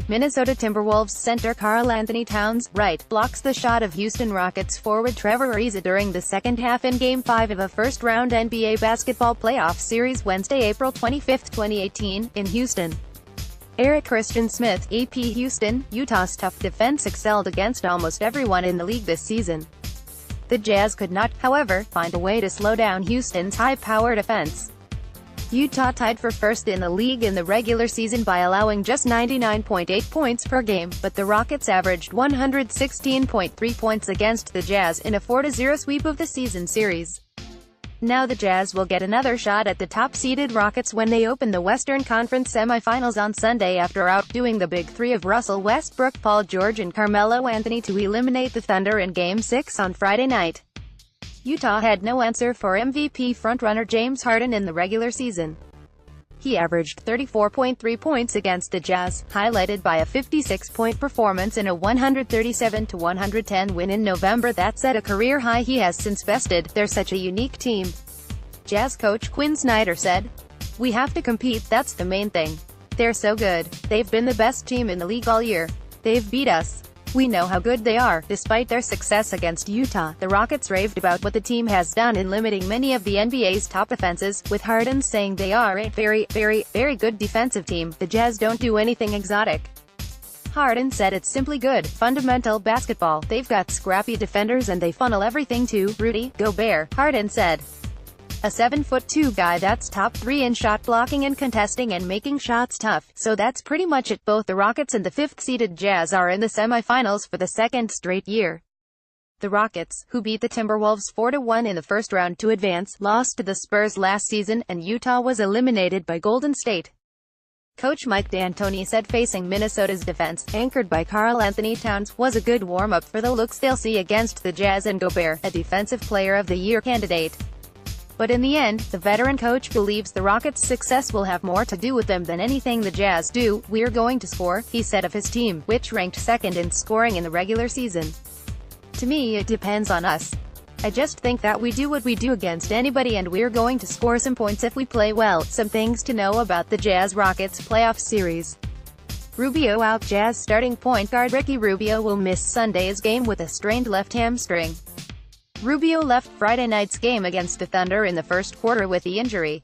Minnesota Timberwolves center Karl-Anthony Towns, right, blocks the shot of Houston Rockets forward Trevor Ariza during the second half in Game 5 of a first-round NBA basketball playoff series Wednesday, April 25, 2018, in Houston. Eric Christian Smith, AP Houston, Utah's tough defense excelled against almost everyone in the league this season. The Jazz could not, however, find a way to slow down Houston's high-powered offense. Utah tied for first in the league in the regular season by allowing just 99.8 points per game, but the Rockets averaged 116.3 points against the Jazz in a 4-0 sweep of the season series. Now the Jazz will get another shot at the top-seeded Rockets when they open the Western Conference semifinals on Sunday after outdoing the Big Three of Russell Westbrook, Paul George and Carmelo Anthony to eliminate the Thunder in Game 6 on Friday night. Utah had no answer for MVP frontrunner James Harden in the regular season. He averaged 34.3 points against the Jazz, highlighted by a 56-point performance in a 137-110 win in November that set a career high he has since bested. "They're such a unique team," Jazz coach Quinn Snyder said. "We have to compete, that's the main thing. They're so good. They've been the best team in the league all year. They've beat us. We know how good they are." Despite their success against Utah, the Rockets raved about what the team has done in limiting many of the NBA's top offenses, with Harden saying they are a very, very good defensive team. "The Jazz don't do anything exotic." Harden said it's simply good, fundamental basketball. "They've got scrappy defenders and they funnel everything to Rudy Gobert," Harden said. A 7'2" guy that's top 3 in shot blocking and contesting and making shots tough. So that's pretty much it. Both the Rockets and the 5th-seeded Jazz are in the semifinals for the second straight year. The Rockets, who beat the Timberwolves 4-1 in the first round to advance, lost to the Spurs last season, and Utah was eliminated by Golden State. Coach Mike D'Antoni said facing Minnesota's defense, anchored by Karl-Anthony Towns, was a good warm-up for the looks they'll see against the Jazz and Gobert, a Defensive Player of the Year candidate. But in the end, the veteran coach believes the Rockets' success will have more to do with them than anything the Jazz do. "We're going to score," he said of his team, which ranked second in scoring in the regular season. "To me, it depends on us. I just think that we do what we do against anybody and we're going to score some points if we play well." Some things to know about the Jazz-Rockets playoff series. Rubio out. Jazz starting point guard Ricky Rubio will miss Sunday's game with a strained left hamstring. Rubio left Friday night's game against the Thunder in the first quarter with the injury.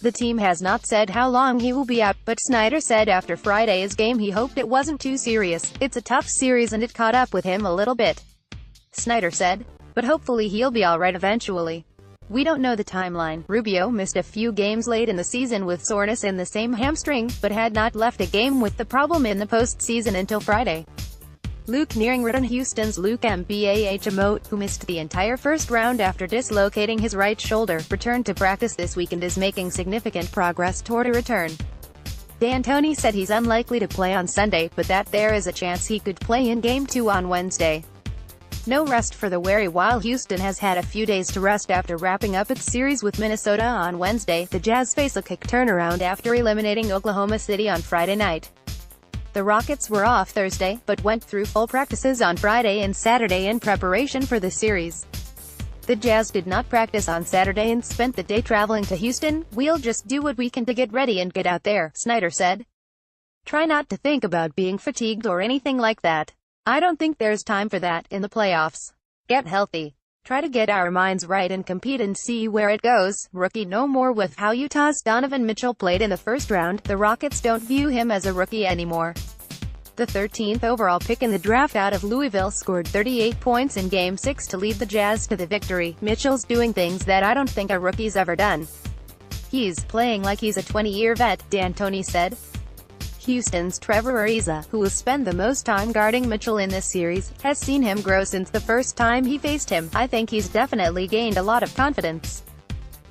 The team has not said how long he will be out, but Snyder said after Friday's game he hoped it wasn't too serious. "It's a tough series and it caught up with him a little bit," Snyder said. "But hopefully he'll be alright eventually. We don't know the timeline." Rubio missed a few games late in the season with soreness in the same hamstring, but had not left a game with the problem in the postseason until Friday. Luke Nearing. Houston's Luke Mbah, who missed the entire first round after dislocating his right shoulder, returned to practice this week and is making significant progress toward a return. D'Antoni said he's unlikely to play on Sunday, but that there is a chance he could play in Game 2 on Wednesday. No rest for the weary. While Houston has had a few days to rest after wrapping up its series with Minnesota on Wednesday, the Jazz face a quick turnaround after eliminating Oklahoma City on Friday night. The Rockets were off Thursday, but went through full practices on Friday and Saturday in preparation for the series. The Jazz did not practice on Saturday and spent the day traveling to Houston. "We'll just do what we can to get ready and get out there," Snyder said. "Try not to think about being fatigued or anything like that. I don't think there's time for that in the playoffs. Get healthy. Try to get our minds right and compete and see where it goes." Rookie no more. With how Utah's Donovan Mitchell played in the first round, the Rockets don't view him as a rookie anymore. The 13th overall pick in the draft out of Louisville scored 38 points in Game 6 to lead the Jazz to the victory. "Mitchell's doing things that I don't think a rookie's ever done. He's playing like he's a 20-year vet," D'Antoni said. Houston's Trevor Ariza, who will spend the most time guarding Mitchell in this series, has seen him grow since the first time he faced him. "I think he's definitely gained a lot of confidence,"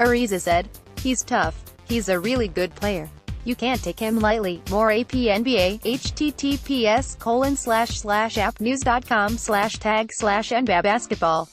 Ariza said. "He's tough. He's a really good player. You can't take him lightly." More AP NBA, https://appnews.com/tag/NBA basketball.